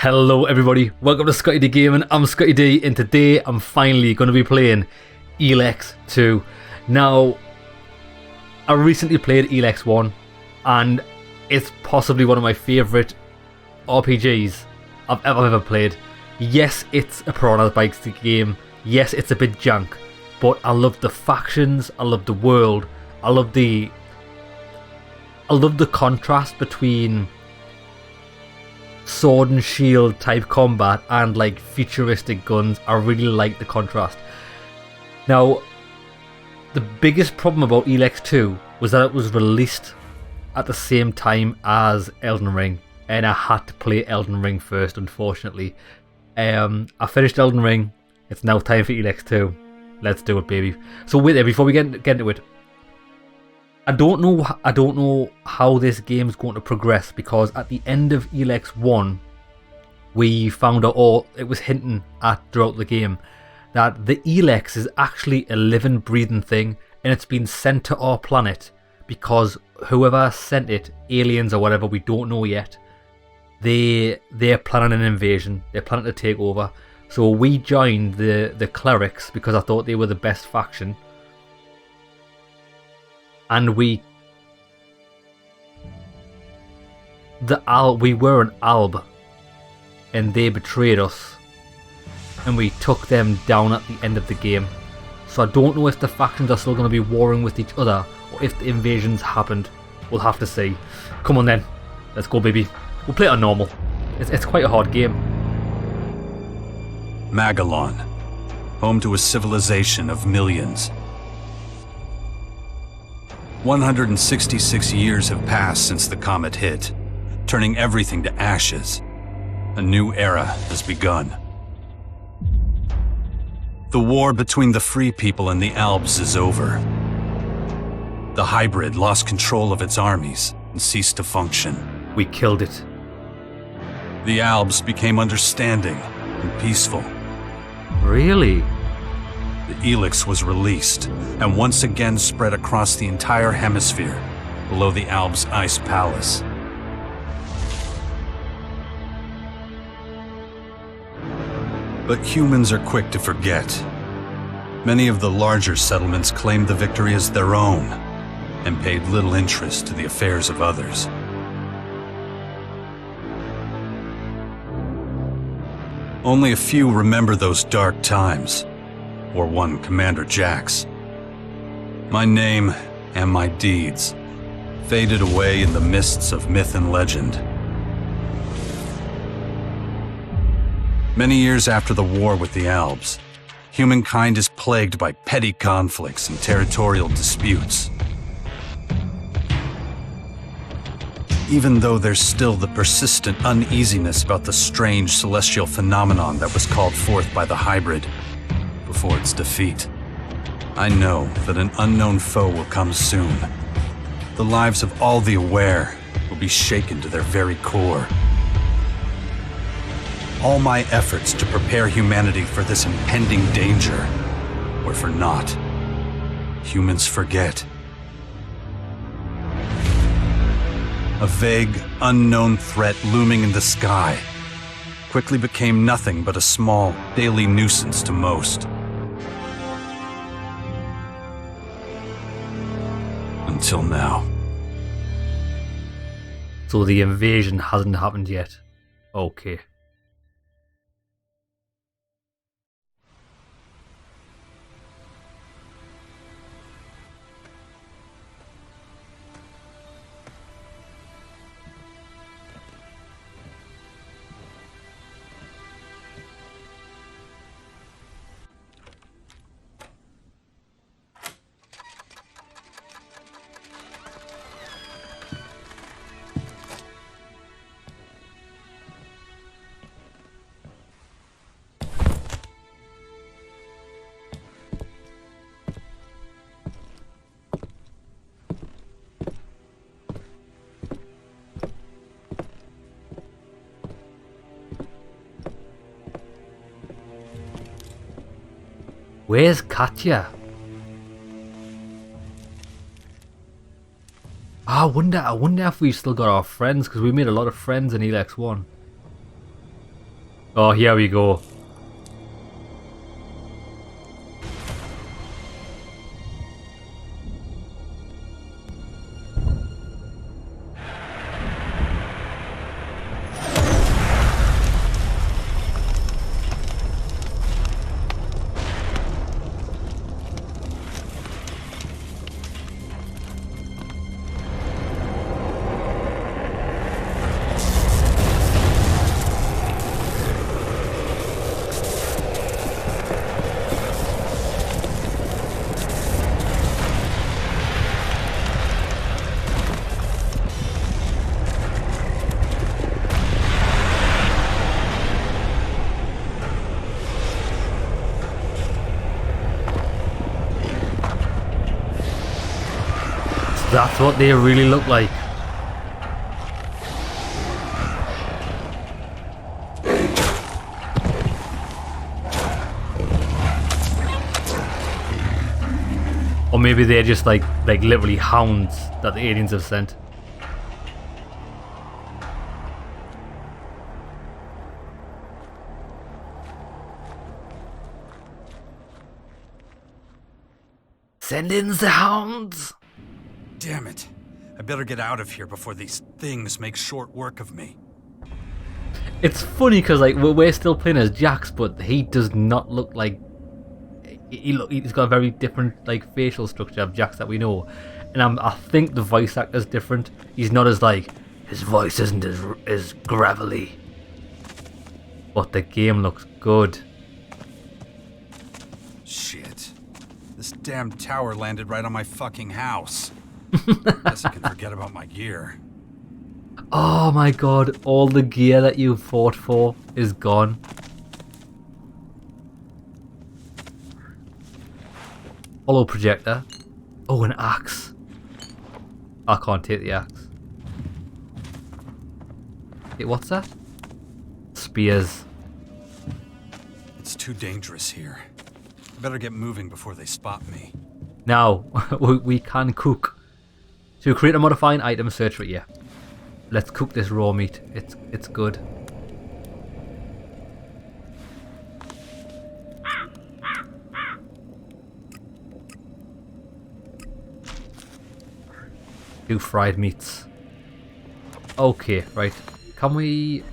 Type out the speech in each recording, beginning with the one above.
Hello everybody, welcome to ScottyDGaming. I'm Scotty D, and today I'm finally going to be playing Elex 2. Now, I recently played Elex 1 and it's possibly one of my favourite RPGs I've ever played. Yes, it's a Piranha Bytes game, yes it's a bit jank, but I love the factions, I love the world, I love the contrast between sword and shield type combat and like futuristic guns. I really like the contrast. Now, the biggest problem about Elex 2 was that it was released at the same time as Elden Ring, and I had to play Elden Ring first, unfortunately. I finished Elden Ring. It's now time for Elex 2. Let's do it, baby. So wait there, before we get into it, I don't know how this game's going to progress, because at the end of Elex 1 we found out, or it was hinting at throughout the game, that the Elex is actually a living, breathing thing, and it's been sent to our planet because whoever sent it, aliens or whatever, we don't know yet, they're planning an invasion, they're planning to take over. So we joined the clerics because I thought they were the best faction. And we were an alb, and they betrayed us, and we took them down at the end of the game. So I don't know if the factions are still going to be warring with each other, or if the invasions happened. We'll have to see. Come on then, let's go, baby. We'll play it on normal. It's quite a hard game. Magalan, home to a civilization of millions. 166 years have passed since the comet hit, turning everything to ashes. A new era has begun. The war between the free people and the Albs is over. The hybrid lost control of its armies and ceased to function. We killed it. The Albs became understanding and peaceful. Really? The Elex was released and once again spread across the entire hemisphere below the Albs' ice palace. But humans are quick to forget. Many of the larger settlements claimed the victory as their own and paid little interest to the affairs of others. Only a few remember those dark times, or one Commander Jax. My name and my deeds faded away in the mists of myth and legend. Many years after the war with the Albs, humankind is plagued by petty conflicts and territorial disputes. Even though there's still the persistent uneasiness about the strange celestial phenomenon that was called forth by the hybrid before its defeat, I know that an unknown foe will come soon. The lives of all the aware will be shaken to their very core. All my efforts to prepare humanity for this impending danger were for naught. Humans forget. A vague, unknown threat looming in the sky quickly became nothing but a small, daily nuisance to most. Until now. So the invasion hasn't happened yet. Okay. Where's Katya? I wonder if we've still got our friends, because we made a lot of friends in Elex 1. Oh, here we go. That's what they really look like. Or maybe they're just like literally hounds that the aliens have sent. Send in the hounds! Damn it. I better get out of here before these things make short work of me. It's funny because like we're still playing as Jax, but he does not look like he's got a very different like facial structure of Jax that we know, and I think the voice actor's different. He's not as like his voice isn't as gravelly, but the game looks good. Shit. This damn tower landed right on my fucking house. Guess I can forget about my gear. Oh my god, all the gear that you fought for is gone. Hollow projector. Oh, an axe. I can't take the axe. Wait, what's that? Spears. It's too dangerous here. I better get moving before they spot me. Now, we can cook. To create a modifying item, search for it, yeah. Let's cook this raw meat. It's good. Two fried meats. Okay, right. Can we...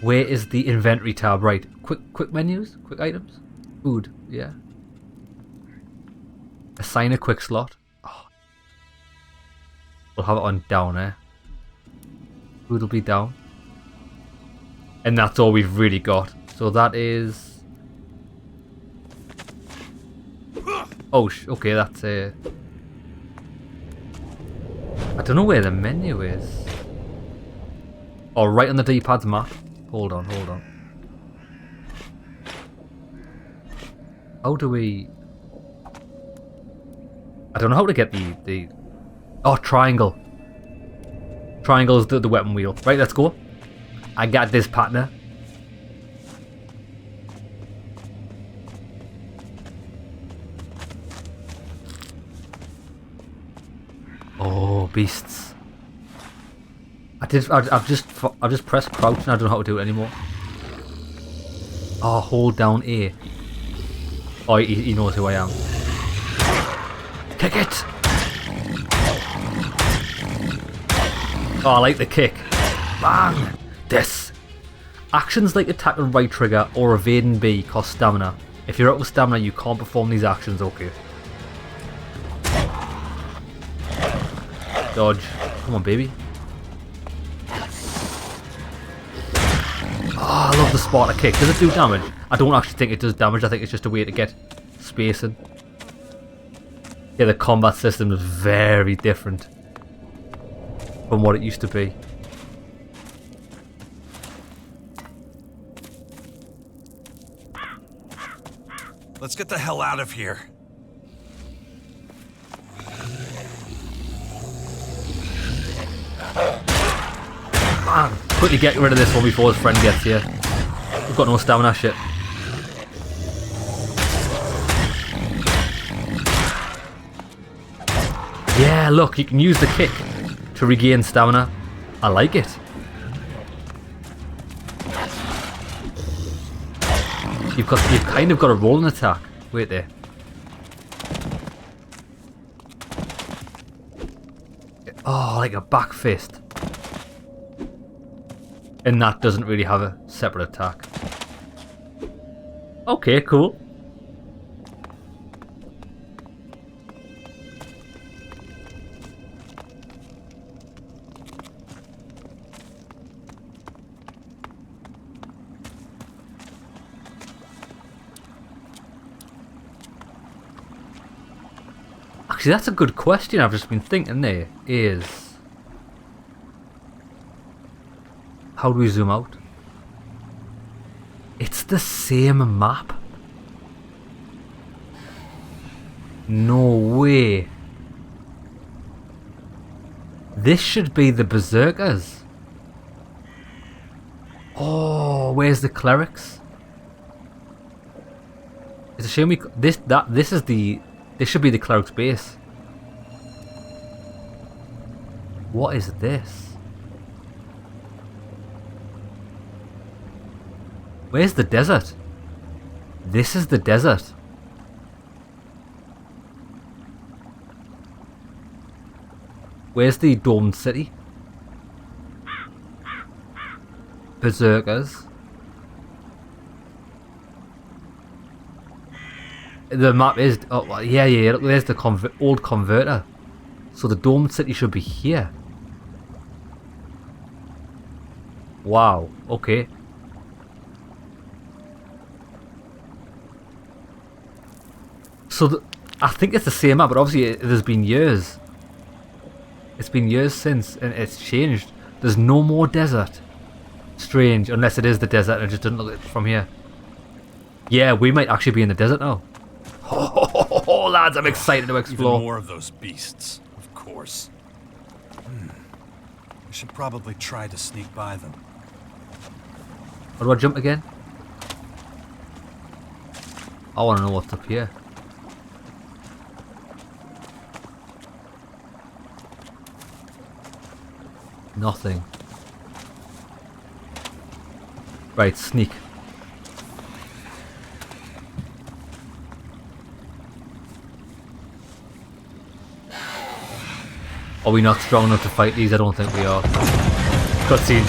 Where is the inventory tab? Right. Quick menus? Quick items? Food, yeah. Assign a quick slot. Oh. We'll have it on down there. Food will be down. And that's all we've really got. So that is... Oh, okay, that's a... I don't know where the menu is. Oh, right on the D-pad's map. Hold on. How do we... I don't know how to get the... Oh, triangle. Triangle is the weapon wheel. Right, let's go. I got this, partner. Oh, beasts. I've just pressed crouch and I don't know how to do it anymore. Oh, hold down A. Oh, he knows who I am. Kick it! Oh, I like the kick. Bang! This. Actions like attacking right trigger or evading B cost stamina. If you're out of stamina, you can't perform these actions, okay. Dodge. Come on, baby. Oh, I love the Sparta kick. Does it do damage? I don't actually think it does damage. I think it's just a way to get spacing. Yeah, the combat system is very different from what it used to be. Let's get the hell out of here. Man, quickly get rid of this one before his friend gets here. We've got no stamina, shit. Yeah, look, you can use the kick to regain stamina. I like it. You've kind of got a rolling attack. Wait there. Oh, like a back fist. And that doesn't really have a separate attack. Okay, cool. Actually, that's a good question I've just been thinking there, is... How do we zoom out? It's the same map. No way. This should be the Berserkers. Oh, where's the clerics? It's a shame we... This should be the cleric's base. What is this? Where's the desert? This is the desert. Where's the domed city? Berserkers. The map is... Oh, yeah. Look, there's the old converter. So the domed city should be here. Wow. Okay. So I think it's the same map, but obviously there's been years. It's been years since, and it's changed. There's no more desert. Strange, unless it is the desert and it just doesn't look like it from here. Yeah, we might actually be in the desert now. Oh, lads, I'm excited to explore. Even more of those beasts, of course. I should probably try to sneak by them. How do I jump again? I want to know what's up here. Nothing. Right, sneak. Are we not strong enough to fight these? I don't think we are. Cutscene.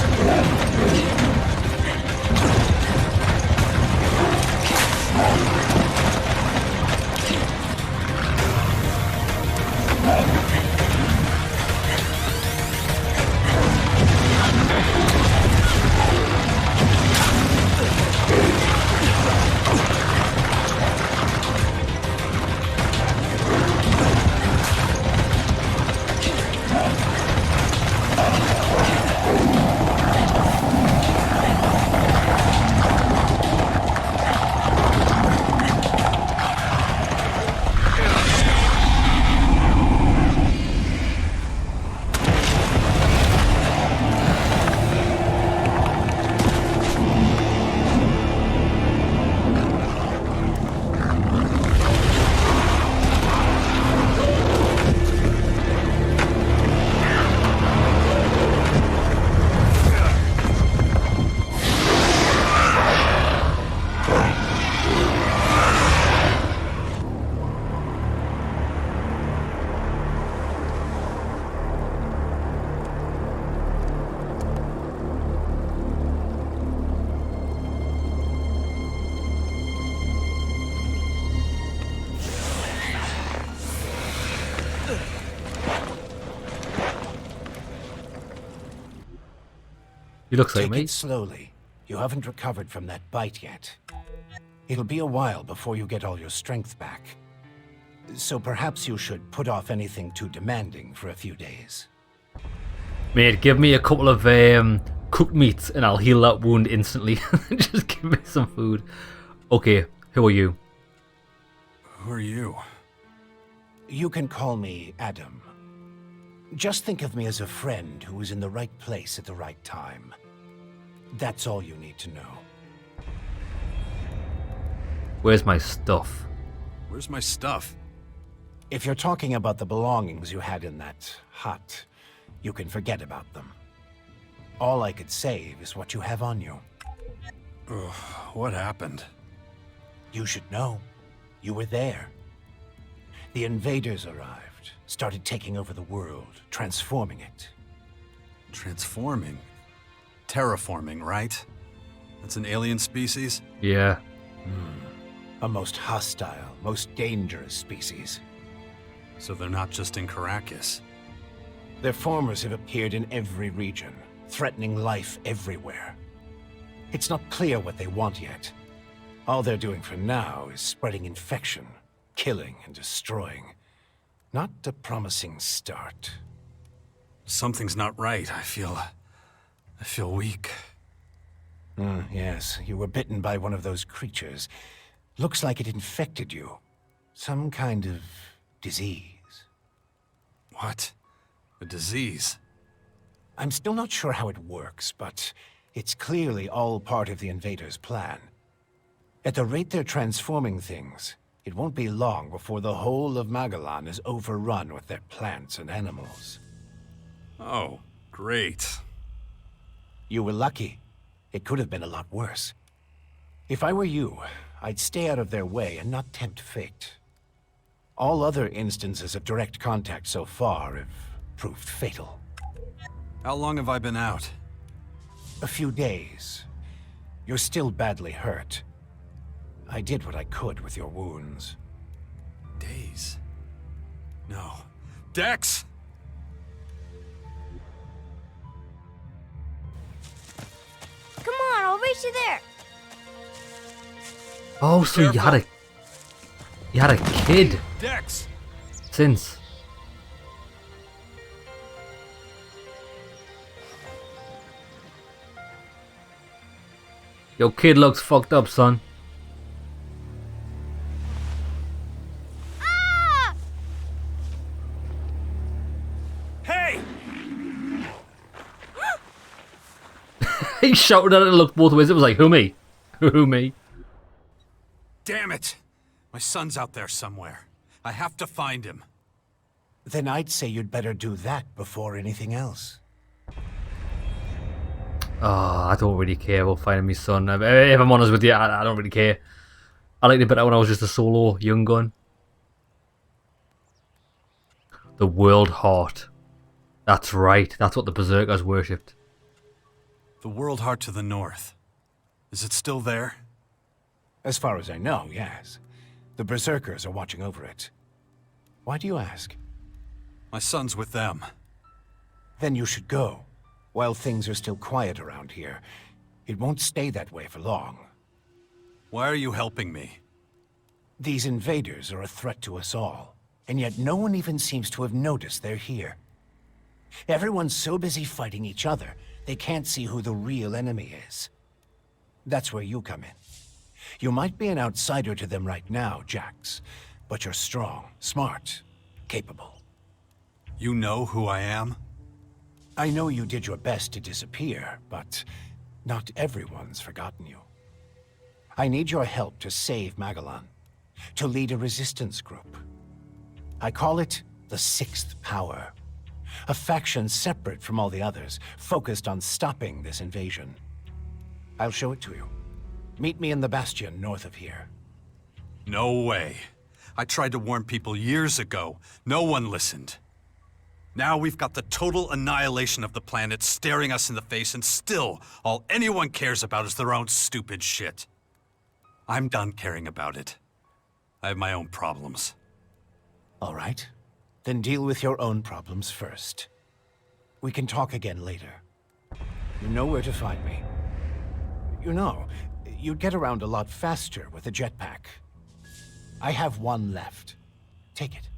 He looks like me. Take it slowly. You haven't recovered from that bite yet. It'll be a while before you get all your strength back. So perhaps you should put off anything too demanding for a few days. Mate, give me a couple of cooked meats and I'll heal that wound instantly. Just give me some food. Okay, who are you? Who are you? You can call me Adam. Just think of me as a friend who was in the right place at the right time. That's all you need to know. Where's my stuff? Where's my stuff? If you're talking about the belongings you had in that hut, you can forget about them. All I could save is what you have on you. Ugh, what happened? You should know. You were there. The invaders arrived, started taking over the world, transforming it. Transforming? Terraforming, right? That's an alien species? Yeah. A most hostile, most dangerous species. So they're not just in Caracas. Their formers have appeared in every region, threatening life everywhere. It's not clear what they want yet. All they're doing for now is spreading infection, killing and destroying. Not a promising start. Something's not right. I feel weak. Yes, you were bitten by one of those creatures. Looks like it infected you. Some kind of disease. What? A disease? I'm still not sure how it works, but it's clearly all part of the invaders' plan. At the rate they're transforming things, it won't be long before the whole of Magalan is overrun with their plants and animals. Oh, great. You were lucky. It could have been a lot worse. If I were you, I'd stay out of their way and not tempt fate. All other instances of direct contact so far have proved fatal. How long have I been out? A few days. You're still badly hurt. I did what I could with your wounds. Days? No. Dex! Come on, I'll race you there. Oh, so you had a kid Dex! since. Your kid looks fucked up, son. Ah! Hey! He shouted at it and looked both ways. It was like, who me? Who me? Damn it! My son's out there somewhere. I have to find him. Then I'd say you'd better do that before anything else. Oh, I don't really care about finding my son. If I'm honest with you, I don't really care. I liked it better when I was just a solo young gun. The World Heart. That's right. That's what the Berserkers worshipped. The World Heart to the north. Is it still there? As far as I know, yes. The Berserkers are watching over it. Why do you ask? My son's with them. Then you should go. While things are still quiet around here, it won't stay that way for long. Why are you helping me? These invaders are a threat to us all, and yet no one even seems to have noticed they're here. Everyone's so busy fighting each other, they can't see who the real enemy is. That's where you come in. You might be an outsider to them right now, Jax, but you're strong, smart, capable. You know who I am? I know you did your best to disappear, but not everyone's forgotten you. I need your help to save Magalan, to lead a resistance group. I call it the Sixth Power, a faction separate from all the others, focused on stopping this invasion. I'll show it to you. Meet me in the Bastion north of here. No way. I tried to warn people years ago. No one listened. Now we've got the total annihilation of the planet staring us in the face, and still, all anyone cares about is their own stupid shit. I'm done caring about it. I have my own problems. All right. Then deal with your own problems first. We can talk again later. You know where to find me. You know, you'd get around a lot faster with a jetpack. I have one left. Take it.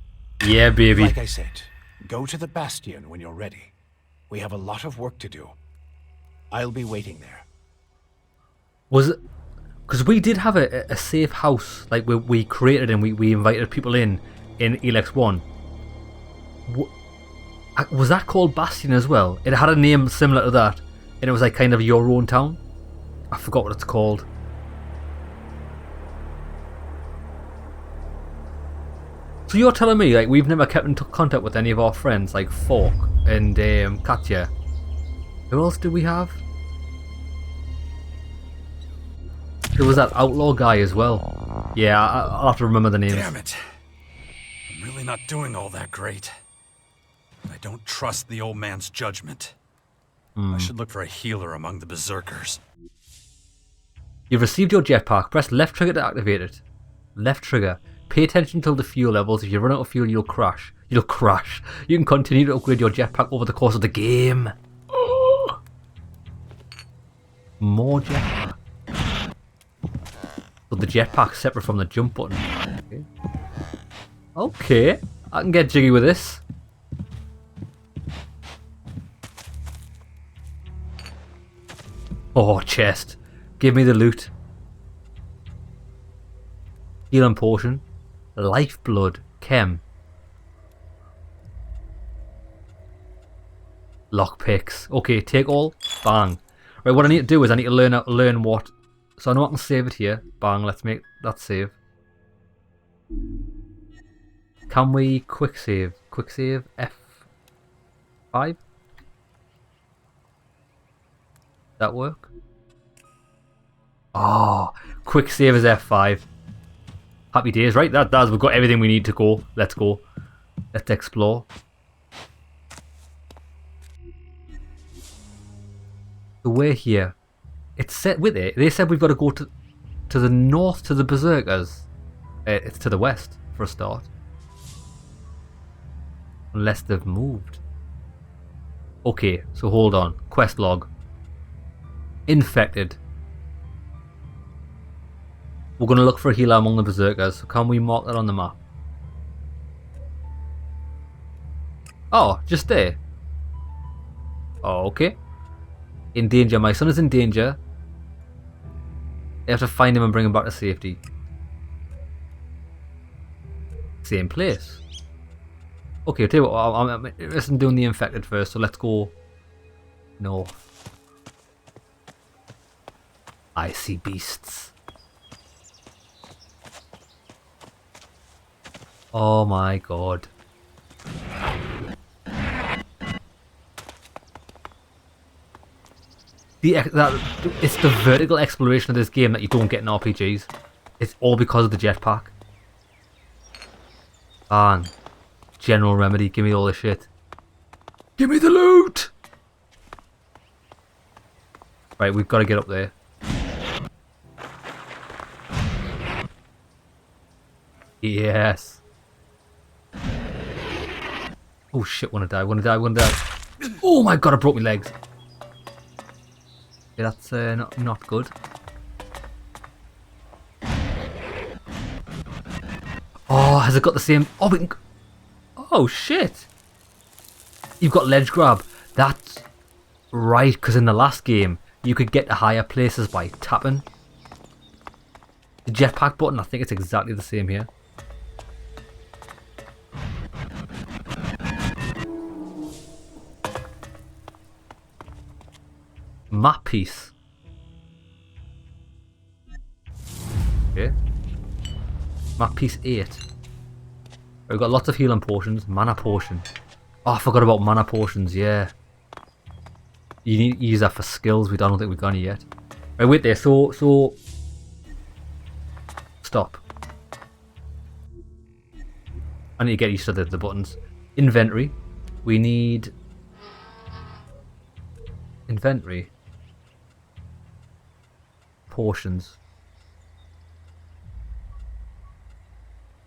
Yeah, baby. Like I said, go to the Bastion when you're ready. We have a lot of work to do. I'll be waiting there. Was it... Because we did have a safe house, like we created and we invited people in Elex 1. Was that called Bastion as well? It had a name similar to that, and it was like kind of your own town. I forgot what it's called. So you're telling me like we've never kept in contact with any of our friends like Fork and Katya? Who else did we have? There was that outlaw guy as well. Yeah, I'll have to remember the names. Damn it. I'm really not doing all that great. I don't trust the old man's judgment. I should look for a healer among the berserkers. You've received your jetpack. Press left trigger to activate it. Left trigger. Pay attention to the fuel levels. If you run out of fuel, you'll crash. You'll crash. You can continue to upgrade your jetpack over the course of the game. Oh. More jetpack. So the jetpack's separate from the jump button. Okay. Okay. I can get jiggy with this. Oh, chest. Give me the loot. Healing potion. Lifeblood. Chem. Lockpicks. Okay, take all. Bang. Right, what I need to do is I need to learn what. So I know I can save it here. Bang, let's make that save. Can we quick save? Quick save F5? That work? Oh, quick save is F5. Happy days, right? That does. We've got everything we need to go. Let's go. Let's explore. So we're here. It's set with it. They said we've got to go to the north to the berserkers. It's to the west for a start. Unless they've moved. Okay, so hold on. Quest log. Infected. We're going to look for a healer among the berserkers. So can we mark that on the map? Oh, just there. Oh, okay. In danger. My son is in danger. They have to find him and bring him back to safety. Same place. Okay, I'll tell you what, I'm interested in doing the infected first, so let's go north. I see beasts. Oh my god. It's the vertical exploration of this game that you don't get in RPGs. It's all because of the jetpack. Bang. General remedy, give me all the shit. Give me the loot! Right, we've got to get up there. Yes. Oh shit, wanna die, wanna die, wanna die. Oh my god, I broke my legs. Yeah, that's not good. Oh, has it got the same... Oh, we can... Oh shit. You've got ledge grab. That's right, because in the last game, you could get to higher places by tapping the jetpack button. I think it's exactly the same here. Map piece. Okay. Map piece 8. We've got lots of healing potions. Mana potion. Oh, I forgot about mana potions, yeah. You need to use that for skills. I don't think we've got any yet. Right, wait there. So... Stop. I need to get used to the buttons. Inventory. We need... Inventory. Potions.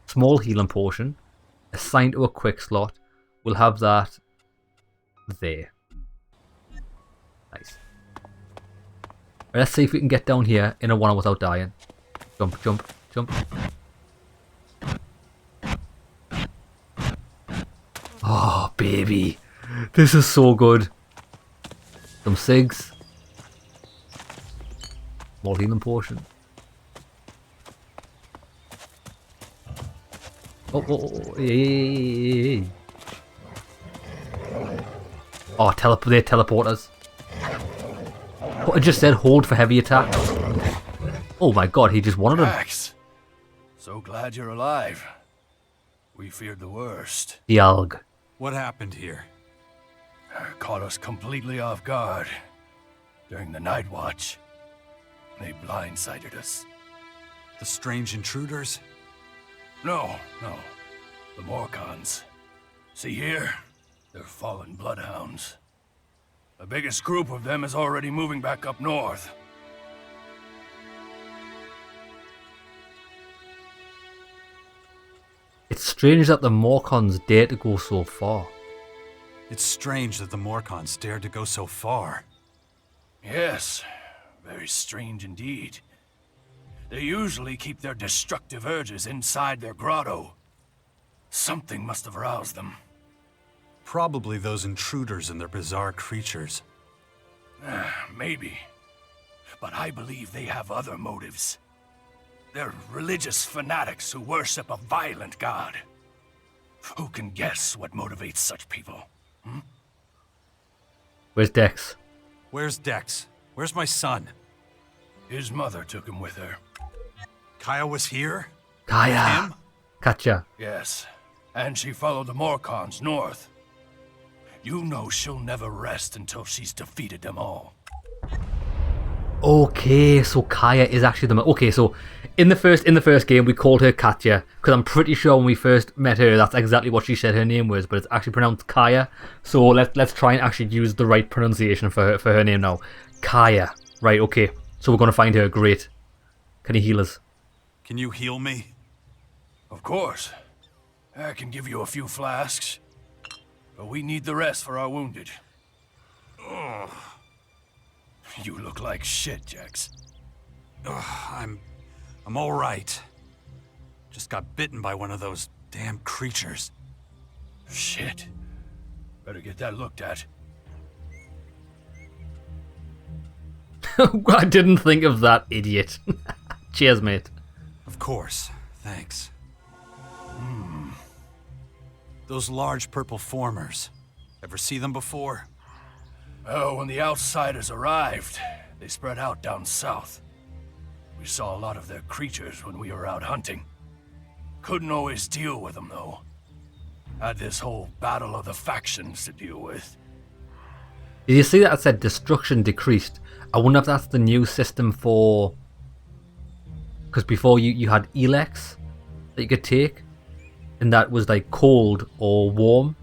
Small healing potion. Assigned to a quick slot. We'll have that there. Nice. Right, let's see if we can get down here in a one without dying. Jump, jump, jump. Oh, baby. This is so good. Some cigs. More healing potion. Oh, yeah. Oh, they teleport us. What I just said, hold for heavy attack. Oh my god, he just wanted him. Max, so glad you're alive. We feared the worst. The Alg. What happened here? Caught us completely off guard during the night watch. They blindsided us. The strange intruders? No. The Morcons. See here? They're fallen bloodhounds. The biggest group of them is already moving back up north. It's strange that the Morcons dare to go so far. It's strange that the Morcons dared to go so far. Yes, very strange indeed. They usually keep their destructive urges inside their grotto. Something must have roused them. Probably those intruders and their bizarre creatures. Maybe. But I believe they have other motives. They're religious fanatics who worship a violent god. Who can guess what motivates such people? Where's Dex? Where's Dex? Where's my son? His mother took him with her. Kaya was here? Kaya! Him? Katja. Yes, and she followed the Morcons north. You know she'll never rest until she's defeated them all. Okay, so Kaya is actually the... Okay, so in the first game we called her Katja, because I'm pretty sure when we first met her that's exactly what she said her name was, but it's actually pronounced Kaya. So let's try and actually use the right pronunciation for her name now. Kaya. Right, okay. So we're going to find her. Great. Can you heal us? Can you heal me? Of course. I can give you a few flasks. But we need the rest for our wounded. Ugh. You look like shit, Jax. I'm all right. Just got bitten by one of those damn creatures. Shit. Better get that looked at. I didn't think of that, idiot. Cheers, mate. Of course. Thanks. Those large purple formers. Ever see them before? Oh, when the outsiders arrived, they spread out down south. We saw a lot of their creatures when we were out hunting. Couldn't always deal with them, though. Had this whole battle of the factions to deal with. Did you see that it said destruction decreased? I wonder if that's the new system for... Because before you had Elex that you could take, and that was like cold or warm.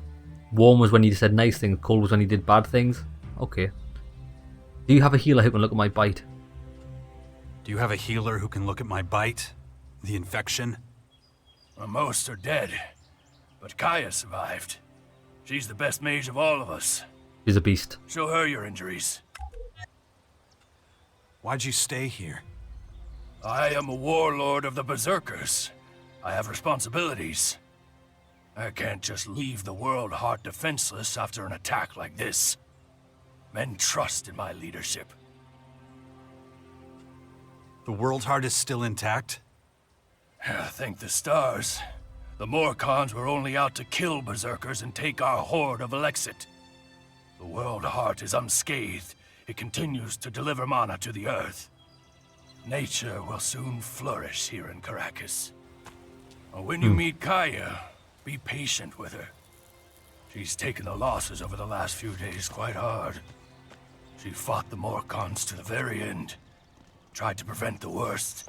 Warm was when you said nice things, cold was when you did bad things. Okay. Do you have a healer who can look at my bite? Do you have a healer who can look at my bite? The infection? Well, most are dead, but Kaya survived. She's the best mage of all of us. She's a beast. Show her your injuries. Why'd you stay here? I am a warlord of the Berserkers. I have responsibilities. I can't just leave the world heart defenseless after an attack like this. Men trust in my leadership. The World Heart is still intact? Thank the stars. The Morcons were only out to kill Berserkers and take our horde of Elexit. The World Heart is unscathed. It continues to deliver mana to the earth. Nature will soon flourish here in Caracas. When you meet Kaya, be patient with her. She's taken the losses over the last few days quite hard. She fought the Morcons to the very end. Tried to prevent the worst.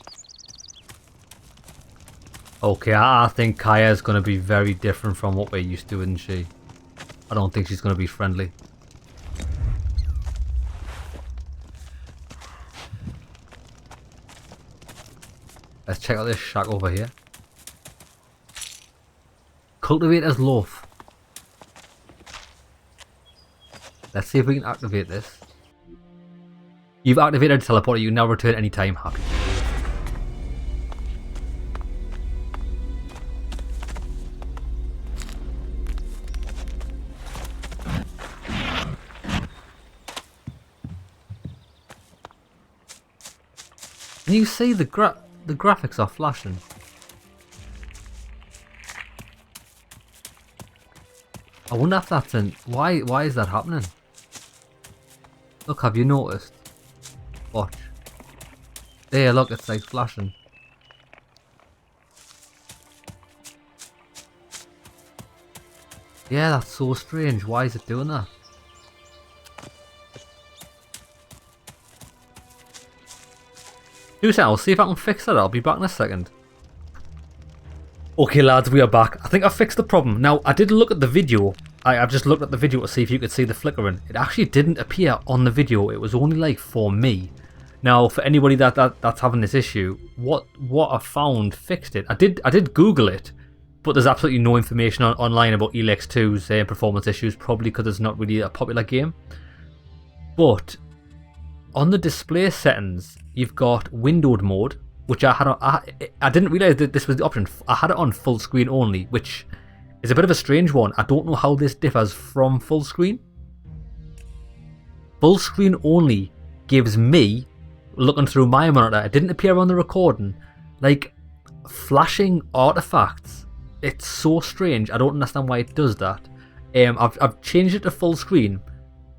Okay, I think Kaya is going to be very different from what we're used to, isn't she? I don't think she's going to be friendly. Let's check out this shack over here. Cultivator's Loaf. Let's see if we can activate this. You've activated a teleporter. You can now return anytime. Happy. Can you see the graphics are flashing? I wonder if that's in... Why is that happening? Look, have you noticed? Watch. There, look, it's like flashing. Yeah, that's so strange. Why is it doing that? Do so, I'll see if I can fix that. I'll be back in a second. Okay lads, we are back. I think I fixed the problem. Now, I did look at the video. I've just looked at the video to see if you could see the flickering. It actually didn't appear on the video. It was only like for me. Now, for anybody that's having this issue, what I found fixed it. I did Google it, but there's absolutely no information online about Elex 2's performance issues, probably because it's not really a popular game. But on the display settings, you've got windowed mode, which I had on, I didn't realise that this was the option. I had it on full screen only, which is a bit of a strange one. I don't know how this differs from full screen. Full screen only gives me, looking through my monitor, it didn't appear on the recording, like flashing artifacts. It's so strange. I don't understand why it does that. I've changed it to full screen.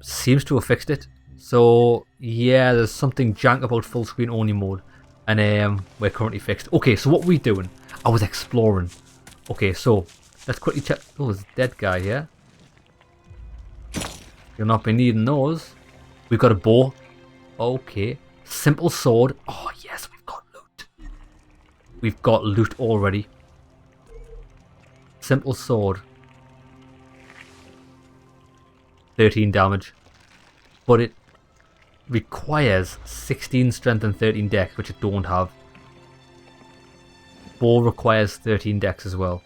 Seems to have fixed it. So yeah, there's something jank about full screen only mode. And we're currently fixed. Okay, so what were we doing? I was exploring. Okay, so let's quickly check. Oh, there's a dead guy here. You'll not be needing those. We've got a bow. Okay. Simple sword. Oh yes, we've got loot. We've got loot already. Simple sword. 13 damage. But it requires 16 strength and 13 dex, which I don't have. Bow requires 13 dex as well.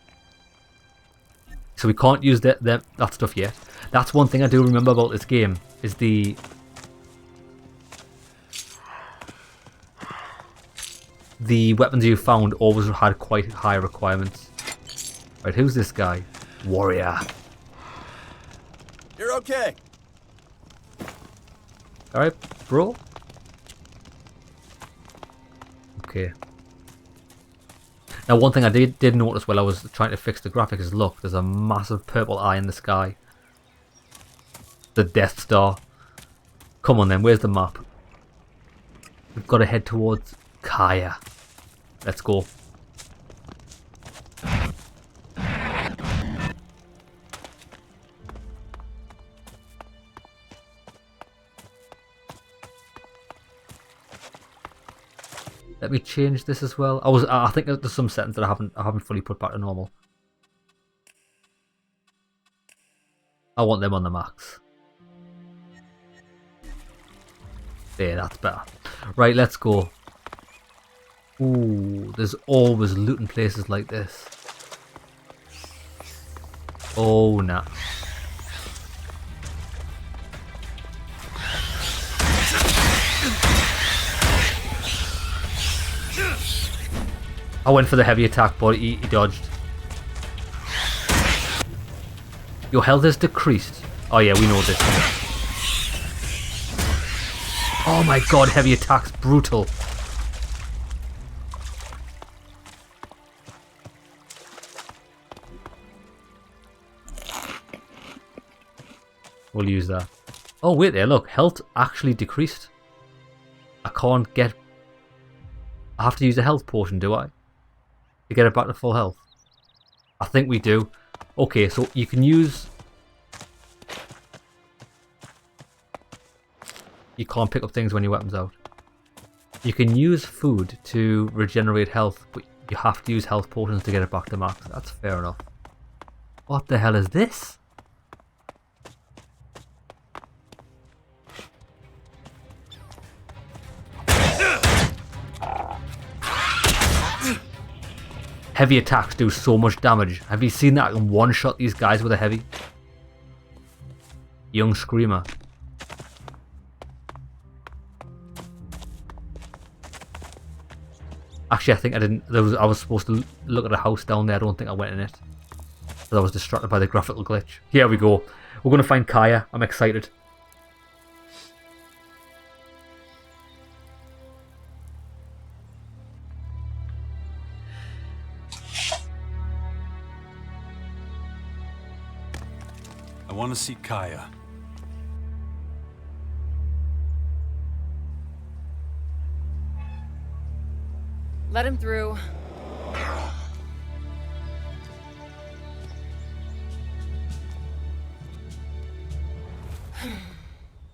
So we can't use that stuff yet. That's one thing I do remember about this game, is the weapons you found always had quite high requirements. Right, who's this guy? Warrior. You're okay. Alright, bro. Okay. Now one thing I did notice while I was trying to fix the graphics is, look, there's a massive purple eye in the sky. The Death Star. Come on then, where's the map? We've got to head towards Kaya. Let's go. Let me change this as well. I think there's some settings that I haven't fully put back to normal. I want them on the max. There, that's better. Right, let's go. Ooh, there's always loot in places like this. Oh, nah. I went for the heavy attack, but he dodged. Your health is decreased. Oh yeah, we know this. Oh my god, heavy attack's brutal. We'll use that. Oh wait there, look, health actually decreased. I can't get... I have to use a health potion, do I? To get it back to full health? I think we do. Okay, so you can use... You can't pick up things when your weapon's out. You can use food to regenerate health, but you have to use health potions to get it back to max. That's fair enough. What the hell is this? Heavy attacks do so much damage. Have you seen that I can one-shot these guys with a heavy? Young Screamer. Actually, I think I didn't. I was supposed to look at a house down there. I don't think I went in it. But I was distracted by the graphical glitch. Here we go. We're going to find Kaya. I'm excited. I want to see Kaya. Let him through.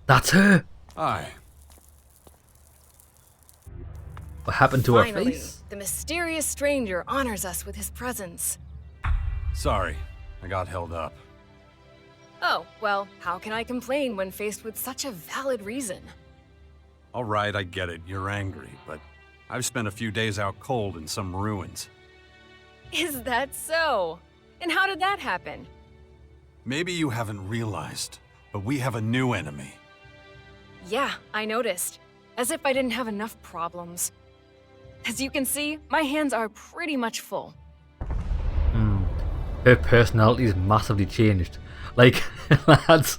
That's her. Hi. What happened to her Finally, face? the mysterious stranger honors us with his presence. Sorry, I got held up. Oh, well, how can I complain when faced with such a valid reason? All right, I get it. You're angry, but I've spent a few days out cold in some ruins. Is that so? And how did that happen? Maybe you haven't realized, but we have a new enemy. Yeah, I noticed. As if I didn't have enough problems. As you can see, my hands are pretty much full. Her personality's massively changed. Like, lads,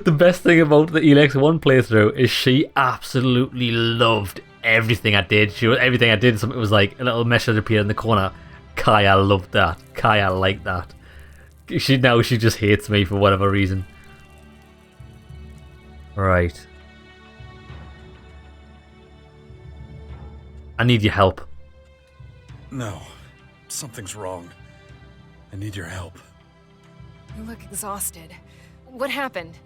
the best thing about the Elex 1 playthrough is she absolutely loved everything I did. Everything I did, something was like a little mesh that appeared in the corner. Kaya loved that. Kaya liked that. She just hates me for whatever reason. Right. I need your help. No, something's wrong. I need your help. You look exhausted. What happened?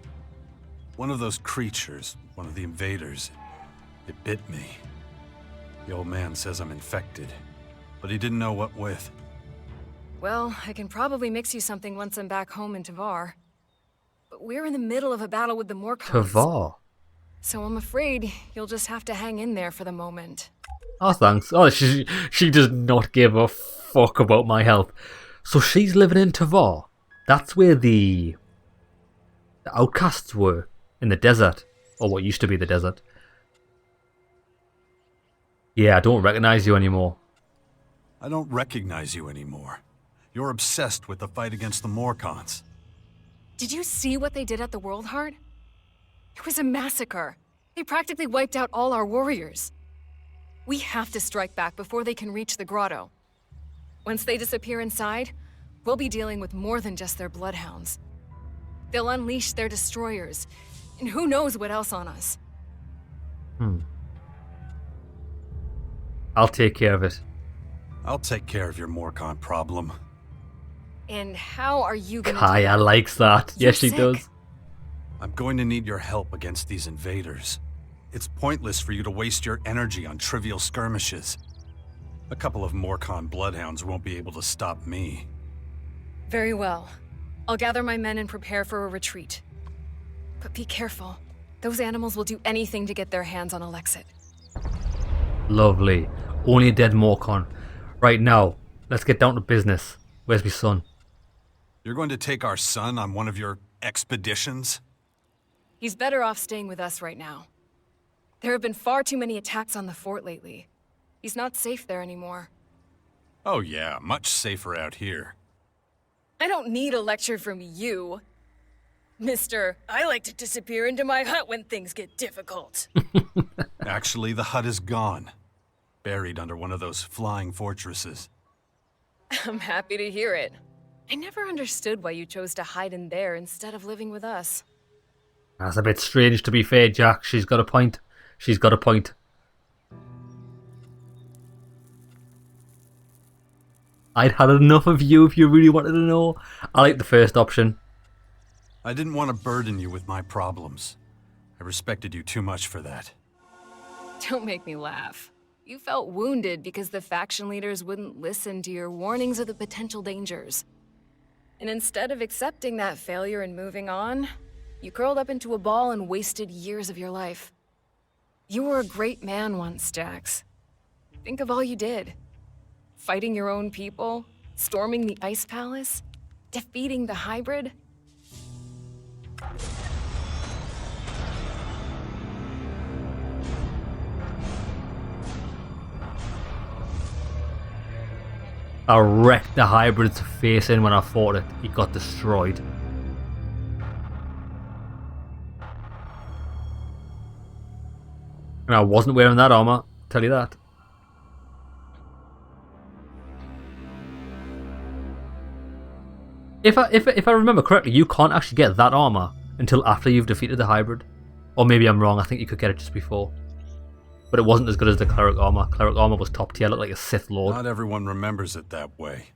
One of those creatures, one of the invaders, it bit me. The old man says I'm infected, but he didn't know what with. Well, I can probably mix you something once I'm back home in Tavar. But we're in the middle of a battle with the Morcons. Tavar? So I'm afraid you'll just have to hang in there for the moment. Oh, thanks. Oh, she does not give a fuck about my health. So she's living in Tavar. That's where the outcasts were, in the desert. Or what used to be the desert. Yeah, I don't recognize you anymore. I don't recognize you anymore. You're obsessed with the fight against the Morcons. Did you see what they did at the World Heart? It was a massacre. They practically wiped out all our warriors. We have to strike back before they can reach the grotto. Once they disappear inside, we'll be dealing with more than just their bloodhounds. They'll unleash their destroyers, and who knows what else on us. I'll take care of it. I'll take care of your Morcon problem. And how are you gonna Kaya do likes that. You're Yes, she sick. does. I'm going to need your help against these invaders. It's pointless for you to waste your energy on trivial skirmishes. A couple of Morcon bloodhounds won't be able to stop me. Very well. I'll gather my men and prepare for a retreat. But be careful. Those animals will do anything to get their hands on Alexit. Lovely. Only a dead Morcon. Right now, let's get down to business. Where's my son? You're going to take our son on one of your expeditions? He's better off staying with us right now. There have been far too many attacks on the fort lately. He's not safe there anymore. Oh yeah, much safer out here. I don't need a lecture from you. Mister, I like to disappear into my hut when things get difficult. Actually, the hut is gone. Buried under one of those flying fortresses. I'm happy to hear it. I never understood why you chose to hide in there instead of living with us. That's a bit strange, to be fair, Jack. She's got a point. She's got a point. I'd had enough of you if you really wanted to know. I like the first option. I didn't want to burden you with my problems. I respected you too much for that. Don't make me laugh. You felt wounded because the faction leaders wouldn't listen to your warnings of the potential dangers. And instead of accepting that failure and moving on, you curled up into a ball and wasted years of your life. You were a great man once, Jax. Think of all you did. Fighting your own people, storming the Ice Palace, defeating the Hybrid. I wrecked the Hybrid's face in when I fought it. He got destroyed. And I wasn't wearing that armor, tell you that. If I remember correctly, you can't actually get that armor until after you've defeated the Hybrid. Or maybe I'm wrong, I think you could get it just before. But it wasn't as good as the Cleric armor. Cleric armor was top tier, looked like a Sith Lord. Not everyone remembers it that way.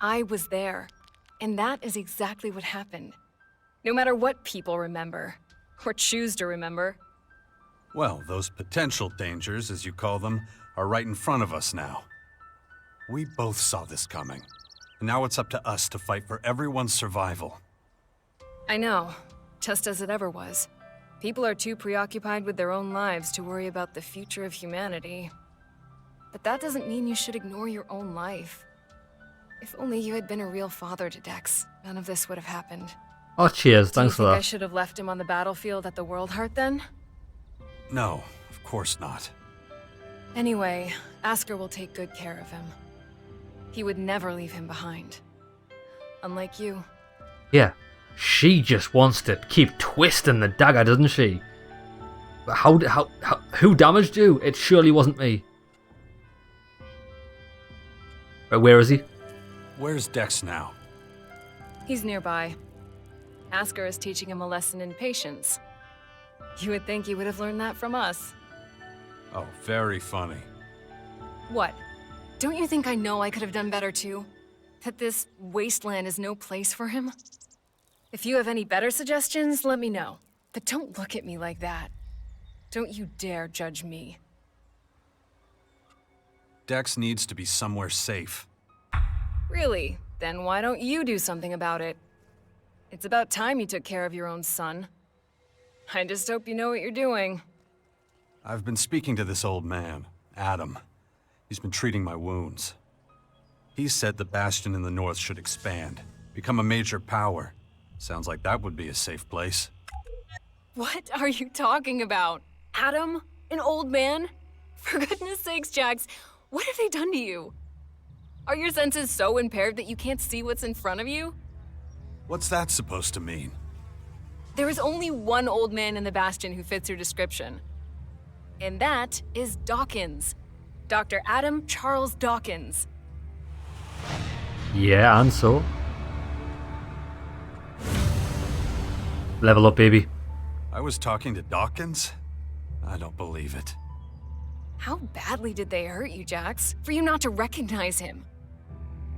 I was there, and that is exactly what happened. No matter what people remember, or choose to remember. Well, those potential dangers, as you call them, are right in front of us now. We both saw this coming. And now it's up to us to fight for everyone's survival. I know, just as it ever was. People are too preoccupied with their own lives to worry about the future of humanity. But that doesn't mean you should ignore your own life. If only you had been a real father to Dex, none of this would have happened. Oh, cheers. Do you Thanks for think I that. should have left him on the battlefield at the World Heart then? No, of course not. Anyway, Asker will take good care of him. He would never leave him behind. Unlike you. Yeah. She just wants to keep twisting the dagger, doesn't she? But who damaged you? It surely wasn't me. Right, where is he? Where's Dex now? He's nearby. Asker is teaching him a lesson in patience. You would think he would have learned that from us. Oh, very funny. What? Don't you think I know I could have done better too? That this wasteland is no place for him? If you have any better suggestions, let me know. But don't look at me like that. Don't you dare judge me. Dex needs to be somewhere safe. Really? Then why don't you do something about it? It's about time you took care of your own son. I just hope you know what you're doing. I've been speaking to this old man, Adam. He's been treating my wounds. He said the Bastion in the north should expand, become a major power. Sounds like that would be a safe place. What are you talking about? Adam? An old man? For goodness sakes, Jax, what have they done to you? Are your senses so impaired that you can't see what's in front of you? What's that supposed to mean? There is only one old man in the Bastion who fits your description. And that is Dawkins. Dr. Adam Charles Dawkins. Yeah, and so? Level up, baby. I was talking to Dawkins? I don't believe it. How badly did they hurt you, Jax, for you not to recognize him?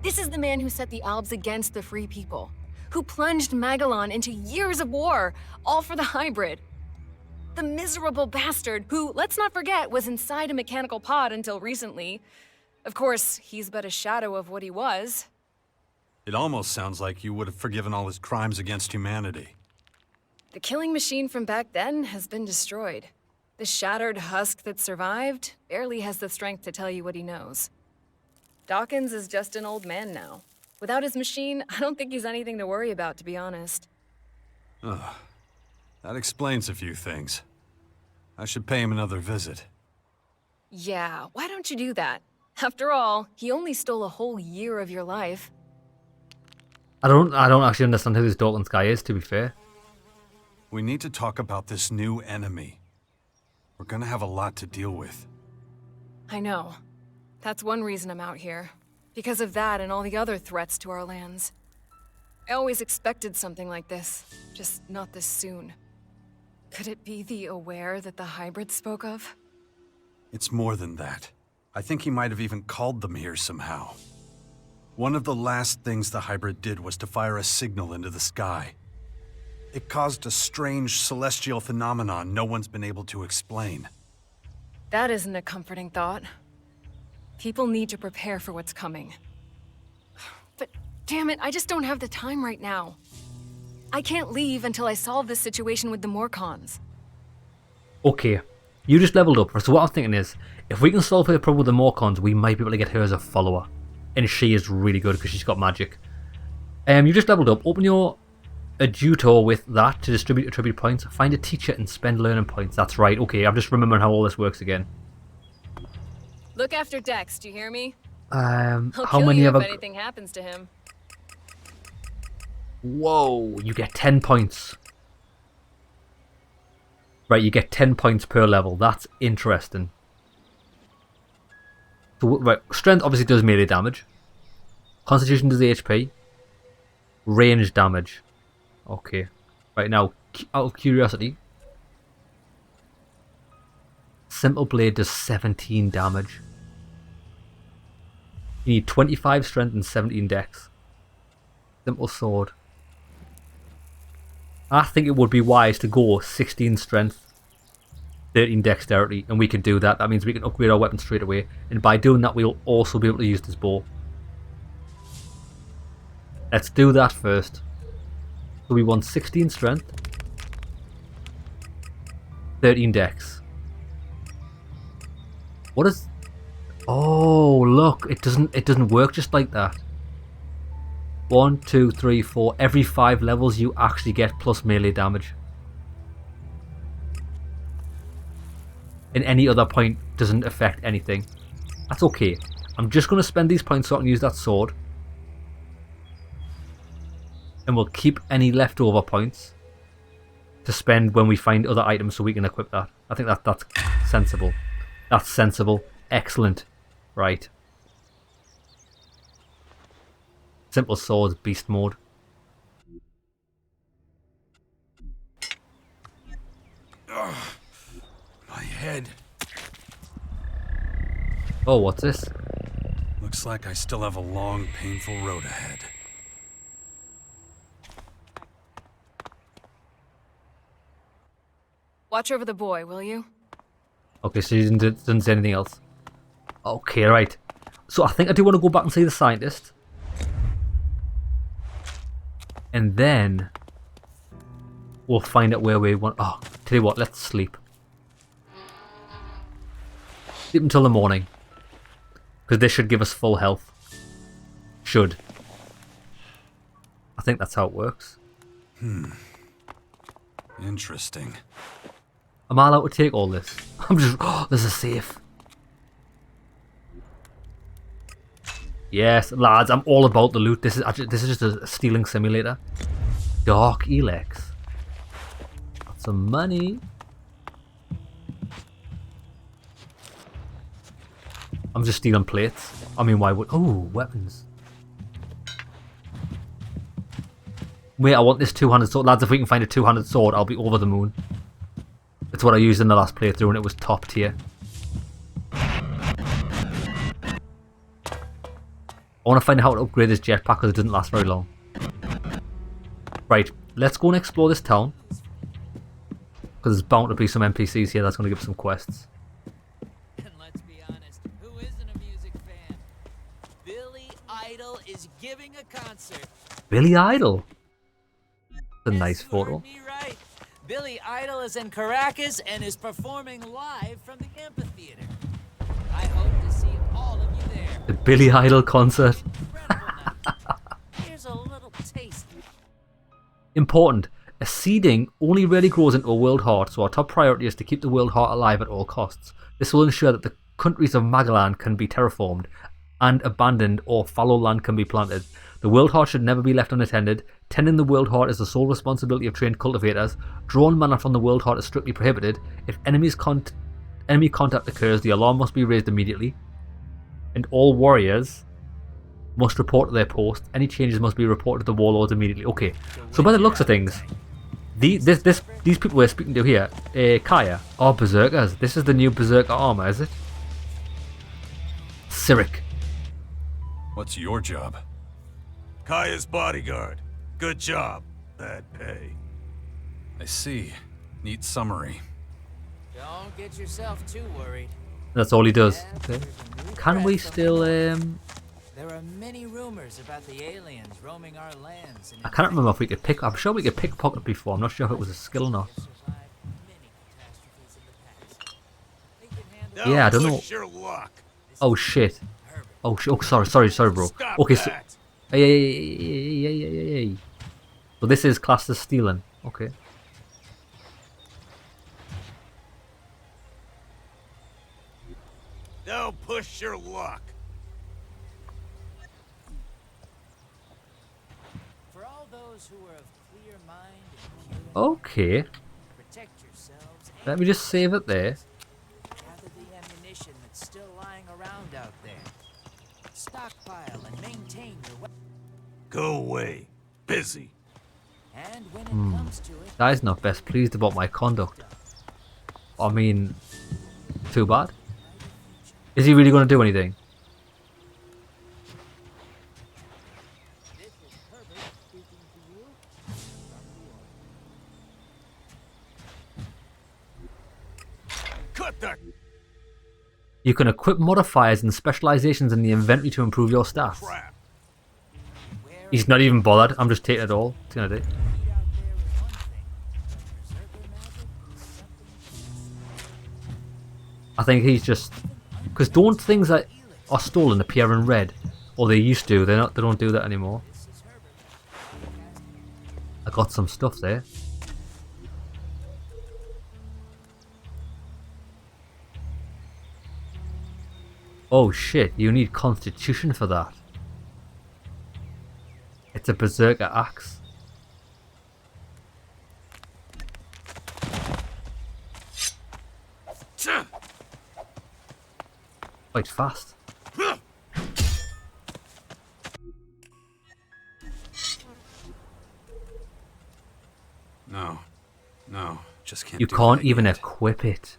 This is the man who set the Albs against the Free People, who plunged Magalan into years of war, all for the hybrid. The miserable bastard who, let's not forget, was inside a mechanical pod until recently. Of course, he's but a shadow of what he was. It almost sounds like you would have forgiven all his crimes against humanity. The killing machine from back then has been destroyed. The shattered husk that survived barely has the strength to tell you what he knows. Dawkins is just an old man now. Without his machine, I don't think he's anything to worry about, to be honest. Ugh. That explains a few things. I should pay him another visit. Yeah, why don't you do that? After all, he only stole a whole year of your life. I don't actually understand who this Dawkins guy is, to be fair. We need to talk about this new enemy. We're gonna have a lot to deal with. I know. That's one reason I'm out here. Because of that and all the other threats to our lands. I always expected something like this, just not this soon. Could it be the Aware that the hybrid spoke of? It's more than that. I think he might have even called them here somehow. One of the last things the hybrid did was to fire a signal into the sky. It caused a strange celestial phenomenon no one's been able to explain. That isn't a comforting thought. People need to prepare for what's coming. But damn it, I just don't have the time right now. I can't leave until I solve this situation with the Morcons. Okay, you just leveled up, so what I'm thinking is, if we can solve her problem with the Morcons, we might be able to get her as a follower. And she is really good because she's got magic. You just leveled up, open your Adjutor with that to distribute attribute points, find a teacher and spend learning points. That's right, okay, I'm just remembering how all this works again. Look after Dex, do you hear me? How kill many you have if I... anything happens to him. Whoa, you get 10 points. Right, you get 10 points per level. That's interesting. So, right, strength obviously does melee damage. Constitution does HP. Range damage. Okay. Right now, out of curiosity, Simple Blade does 17 damage. You need 25 strength and 17 dex. Simple Sword. I think it would be wise to go 16 strength, 13 dexterity, and we can do that. That means we can upgrade our weapon straight away, and by doing that we'll also be able to use this bow. Let's do that first. So we want 16 strength, 13 dex. What is... Oh, look, it doesn't work just like that. 1, 2, 3, 4. Every 5 levels you actually get plus melee damage. And any other point doesn't affect anything. That's okay. I'm just going to spend these points so I can use that sword. And we'll keep any leftover points to spend when we find other items so we can equip that. I think that's sensible. That's sensible. Excellent. Right. Simple swords, beast mode. Ugh, my head. Oh, what's this? Looks like I still have a long, painful road ahead. Watch over the boy, will you? Okay, so you didn't say anything else. Okay, right. So I think I do want to go back and see the scientist. And then we'll find out where we want... Oh, tell you what, let's sleep. Sleep until the morning. Because this should give us full health. Should. I think that's how it works. Interesting. Am I allowed to take all this? I'm just... Oh, there's a safe. Yes, lads, I'm all about the loot. This is just a stealing simulator. Dark Elex. Got some money. I'm just stealing plates. I mean, why would... Oh, weapons. Wait, I want this two-handed sword. Lads, if we can find a two-handed sword, I'll be over the moon. It's what I used in the last playthrough and it was top tier. I want to find out how to upgrade this jetpack because it didn't last very long. Right, let's go and explore this town. Because there's bound to be some NPCs here that's going to give us some quests. And let's be honest, who isn't a music fan? Billy Idol is giving a concert. Billy Idol? That's a nice Yes, you photo. heard me right. Billy Idol is in Caracas and is performing live from the amphitheater. I hope to see all of you there. The Billy Idol concert. Here's a little taste. Important. A seeding only really grows into a world heart, so our top priority is to keep the world heart alive at all costs. This will ensure that the countries of Magalan can be terraformed and abandoned or fallow land can be planted. The world heart should never be left unattended. Tending the world heart is the sole responsibility of trained cultivators. Drawn mana from the world heart is strictly prohibited. If enemy contact occurs, the alarm must be raised immediately. And all warriors must report to their post. Any changes must be reported to the warlords immediately. Okay, so by the looks of things, these people we're speaking to here, Kaya, are berserkers. This is the new berserker armor, is it? Cyric. What's your job? Kaya's bodyguard. Good job. Bad pay. I see. Neat summary. Don't get yourself too worried. That's all he does. Yeah, Okay. there's a new Can we threat from still There are many rumors about the aliens roaming our lands. And I can't remember if we could pick... I'm sure we could pickpocket before. I'm not sure if it was a skill or not. survived many catastrophes in the past. They can handle Yeah, I don't know. Push your luck. Oh shit. Oh shit. Oh, sorry, bro. Stop Okay, so... that. Hey. So this is classed as stealing. Okay. Don't push your luck. For all those who are of clear mind and pure, Okay. protect yourselves and Let me just save it there. gather the ammunition that's still lying around out there. Stockpile and maintain your weapons. Go away. Busy. And when it comes to it, Guy's not best pleased about my conduct. I mean, too bad. Is he really going to do anything? this is Herbert speaking to you from the What the You can equip modifiers and specializations in the inventory to improve your stats. crap? He's not even bothered. I'm just taking it all. What's he gonna do? I think he's just... Because don't things that are stolen appear in red? Or they used to. They're not. They don't do that anymore. I got some stuff there. Oh shit, you need constitution for that. It's a berserker axe. Quite fast. No, just can't. You do can't that even yet. equip it.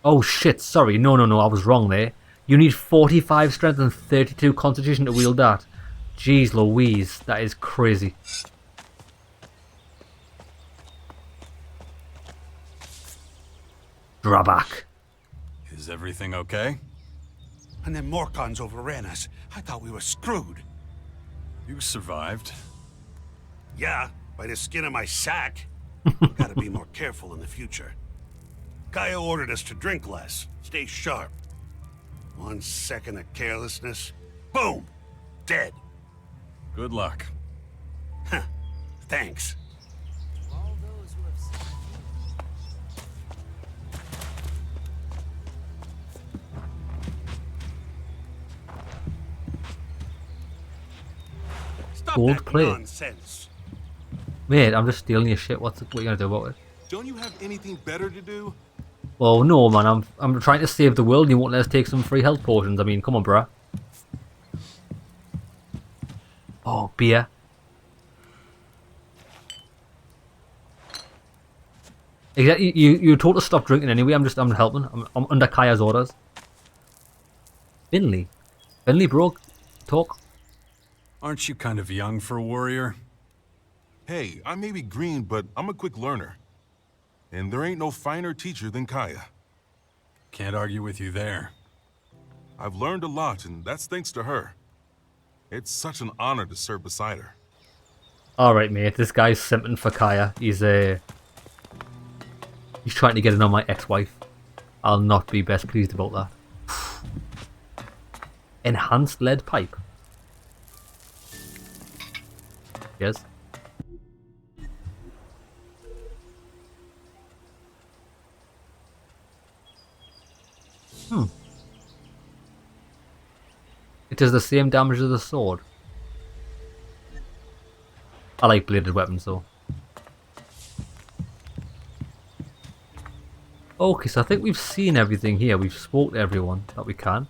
Oh shit, sorry, no, I was wrong there. You need 45 strength and 32 constitution to wield that. Jeez Louise, that is crazy. Drawback. Is everything okay? And then Morcons overran us. I thought we were screwed. You survived. Yeah, by the skin of my sack. Gotta be more careful in the future. Kaya ordered us to drink less, stay sharp. 1 second of carelessness, boom, dead. Good luck. Huh, thanks. Stop Gold that plate. nonsense. Mate, I'm just stealing your shit. What are you gonna do about it? Don't you have anything better to do? Well, no, man. I'm trying to save the world, and you won't let us take some free health potions. I mean, come on, bruh. Oh, beer. Exactly. You told us to stop drinking anyway. I'm helping. I'm under Kaya's orders. Finley, bro, talk. Aren't you kind of young for a warrior? Hey, I may be green, but I'm a quick learner. And there ain't no finer teacher than Kaya. Can't argue with you there. I've learned a lot, and that's thanks to her. It's such an honor to serve beside her. All right, mate. This guy's simping for Kaya. He's trying to get in on my ex-wife. I'll not be best pleased about that. Enhanced lead pipe. Yes. It does the same damage as the sword. I like bladed weapons though. Okay, so I think we've seen everything here. We've spoke to everyone that we can.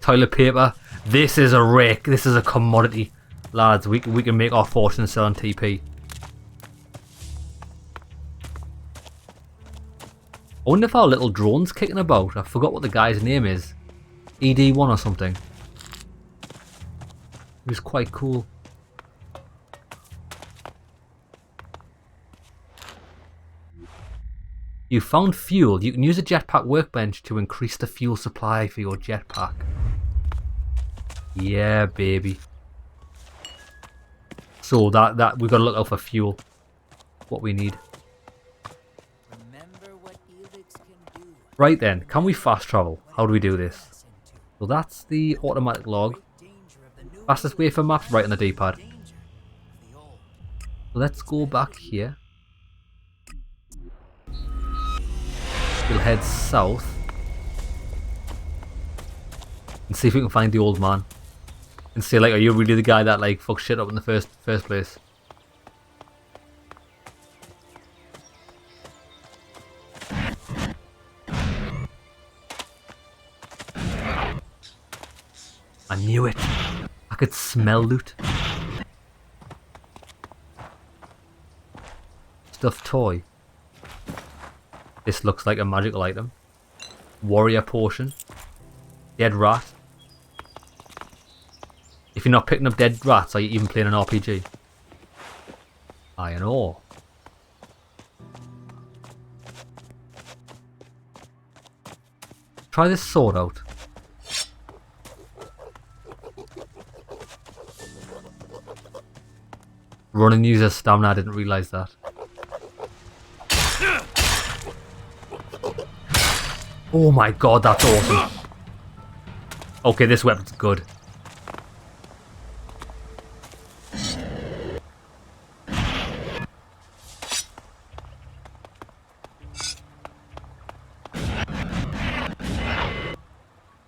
Toilet paper. This is a rake. This is a commodity. Lads, we can make our fortune selling TP. I wonder if our little drone's kicking about. I forgot what the guy's name is. ED1 or something. It was quite cool. You found fuel. You can use a jetpack workbench to increase the fuel supply for your jetpack. Yeah, baby. So that we've got to look out for fuel. What we need. Remember what Elex can do. Right then, can we fast travel? How do we do this? So that's the automatic log. Fastest way for maps right on the D-pad. Let's go back here. We'll head south. And see if we can find the old man. And say like, are you really the guy that like fucked shit up in the first place? I knew it. I could smell loot. Stuffed toy. This looks like a magical item. Warrior potion. Dead rat. If you're not picking up dead rats, are you even playing an RPG? Iron ore. Try this sword out. Running uses stamina, I didn't realise that. Oh my god, that's awesome. Okay, this weapon's good.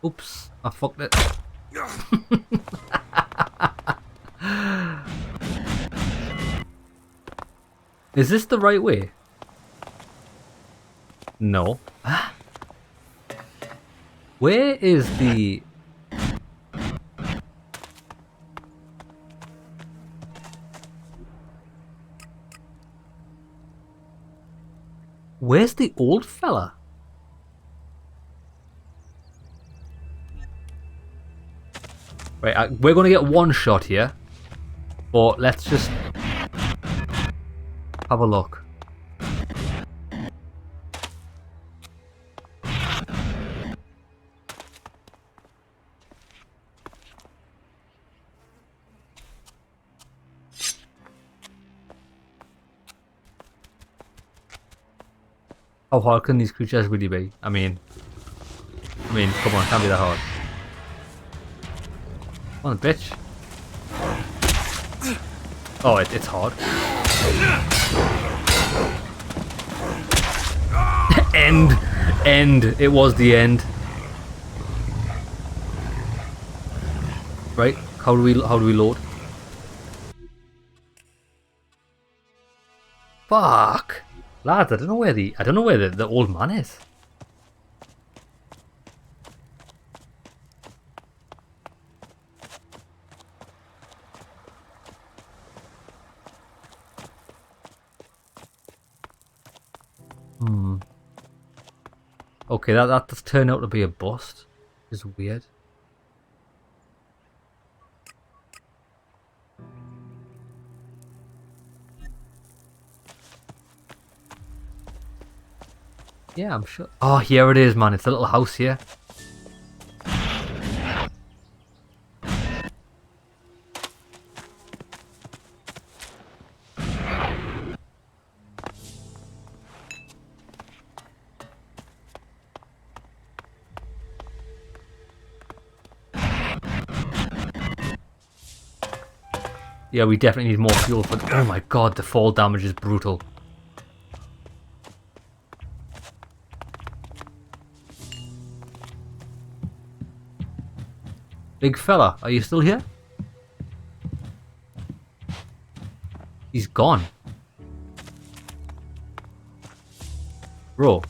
Oops, I fucked it. Is this the right way? No. Where is the... Where's the old fella? Right, we're going to get one shot here. But let's just have a look. How hard can these creatures really be? I mean, come on, it can't be that hard. Come on, bitch. Oh, it's hard. End. It was the end. Right? How do we load? Fuck, lads! I don't know where the old man is. Okay, that does turn out to be a bust. It's weird. Yeah, I'm sure. Oh, here it is, man. It's a little house here. Yeah, we definitely need more fuel for... Oh my god, the fall damage is brutal. Big fella, are you still here? He's gone. Bro.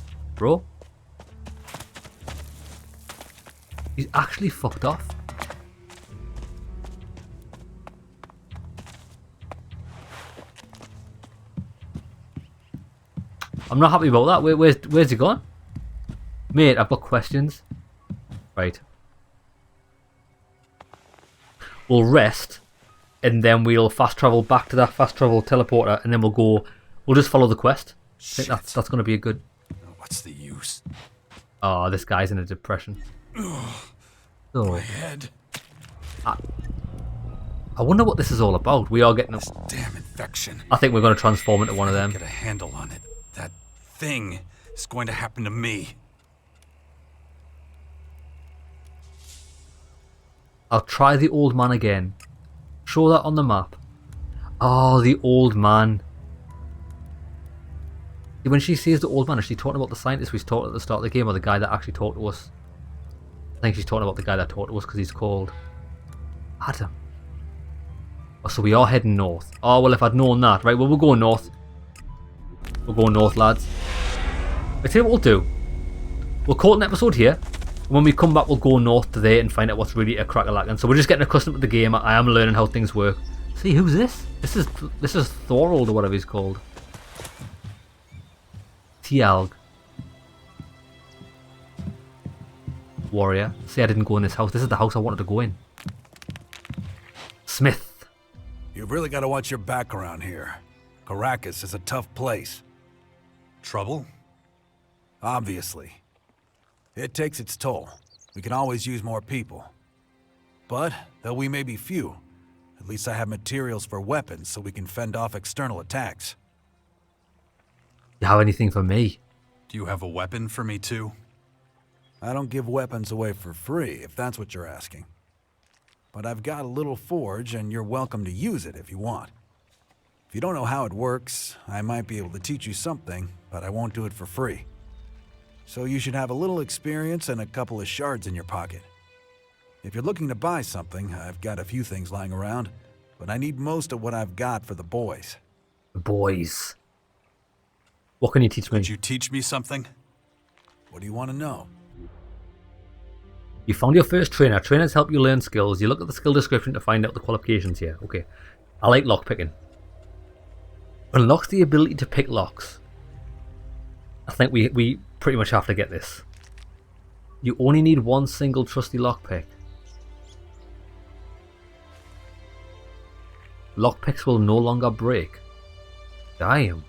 He's actually fucked off. I'm not happy about that. Where's he gone? Mate, I've got questions. Right. We'll rest, and then we'll fast travel back to that fast travel teleporter, and then we'll just follow the quest. I think that's going to be a good... What's the use? Oh, this guy's in a depression. My head. I wonder what this is all about. We are getting This damn infection. I think we're going to transform into one of them. Get a handle on it. That thing is going to happen to me. I'll try the old man again. Show that on the map. Oh, the old man. When she sees the old man, is she talking about the scientist we talked at the start of the game, or the guy that actually talked to us? I think she's talking about the guy that talked to us because he's called Adam. Oh, so we are heading north. Oh, well, if I'd known that. Right, well, we'll go north. We'll go north, lads. I tell you what we'll do. We'll call it an episode here. And when we come back, we'll go north to there and find out what's really a crack-a-lackin'. So we're just getting accustomed to the game. I am learning how things work. See, who's this? This is Thorold or whatever he's called. Tialg. Warrior. See, I didn't go in this house. This is the house I wanted to go in. Smith. You've really got to watch your back around here. Caracas is a tough place. Trouble? Obviously. It takes its toll. We can always use more people. But, though we may be few, at least I have materials for weapons so we can fend off external attacks. You have anything for me? Do you have a weapon for me too? I don't give weapons away for free, if that's what you're asking. But I've got a little forge, and you're welcome to use it if you want. If you don't know how it works, I might be able to teach you something, but I won't do it for free. So you should have a little experience and a couple of shards in your pocket. If you're looking to buy something, I've got a few things lying around, but I need most of what I've got for the boys. The boys. What can you teach me? Could you teach me something? What do you want to know? You found your first trainer. Trainers help you learn skills. You look at the skill description to find out the qualifications here. Okay. I like lockpicking. Unlocks the ability to pick locks. I think we pretty much have to get this. You only need one single trusty lockpick. Lockpicks will no longer break. Damn.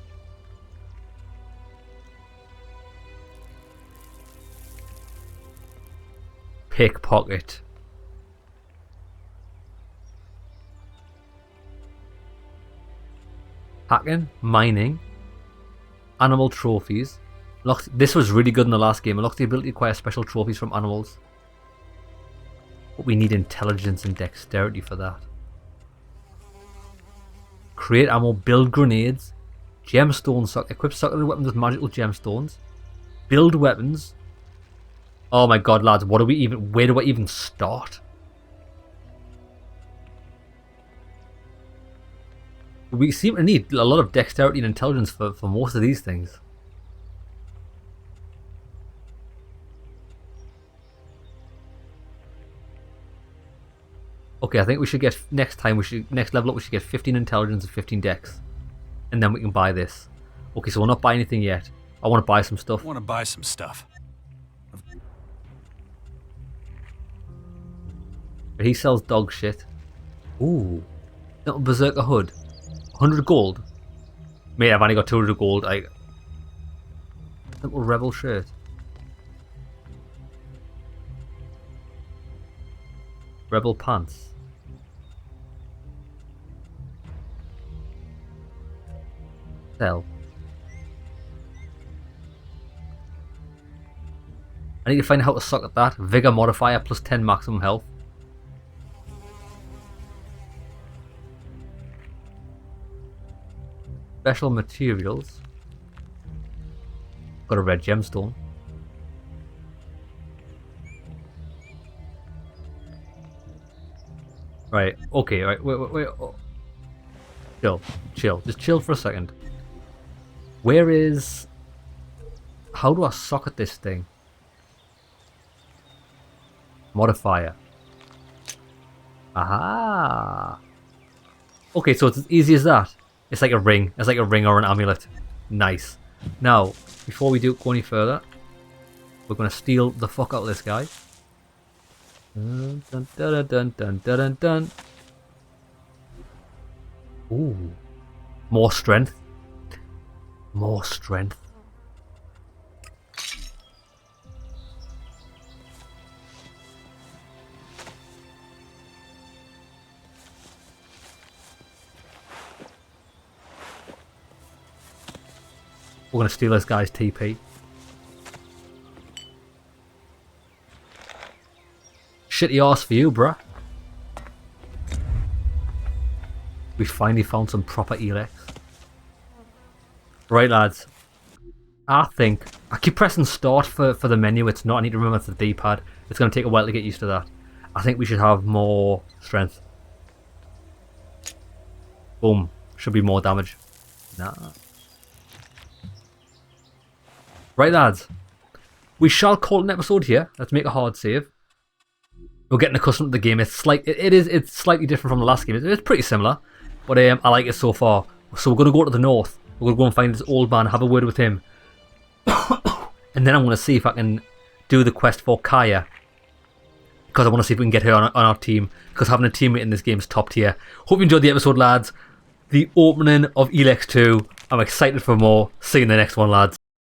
Pickpocket. Hacking, mining, animal trophies. This was really good in the last game. Unlocks the ability to acquire special trophies from animals. But we need intelligence and dexterity for that. Create ammo, build grenades, gemstone sock, equip socket weapons with magical gemstones, build weapons. Oh my god, lads, where do I even start? We seem to need a lot of dexterity and intelligence for most of these things. Okay, I think we should get, next level up, we should get 15 intelligence and 15 dex. And then we can buy this. Okay, so we'll not buy anything yet. I want to buy some stuff. I want to buy some stuff. But he sells dog shit. Ooh. Little Berserker hood. 100 gold. Mate, I've only got 200 gold. Little rebel shirt. Rebel pants. Sell. I need to find out how to socket that. Vigor modifier plus 10 maximum health. Special materials. Got a red gemstone. Right, okay, right, wait. Oh. Chill. Just chill for a second. Where is... How do I socket this thing? Modifier. Aha! Okay, so it's as easy as that. It's like a ring. It's like a ring or an amulet. Nice. Now, before we go any further, we're going to steal the fuck out of this guy. Dun, dun, dun, dun, dun, dun, dun. Ooh. More strength. More strength. We're going to steal this guy's TP. Shitty arse for you, bruh. We finally found some proper Elex. Right, lads. I keep pressing start for the menu. It's not. I need to remember it's the D-pad. It's going to take a while to get used to that. I think we should have more strength. Boom. Should be more damage. Nah. Right, lads. We shall call it an episode here. Let's make a hard save. We're getting accustomed to the game. It's slightly different from the last game. It's pretty similar, but I like it so far. So we're going to go to the north. We're going to go and find this old man, have a word with him. And then I'm going to see if I can do the quest for Kaya. because I want to see if we can get her on our team, because having a teammate in this game is top tier. Hope you enjoyed the episode, lads. The opening of Elex 2. I'm excited for more. See you in the next one, lads.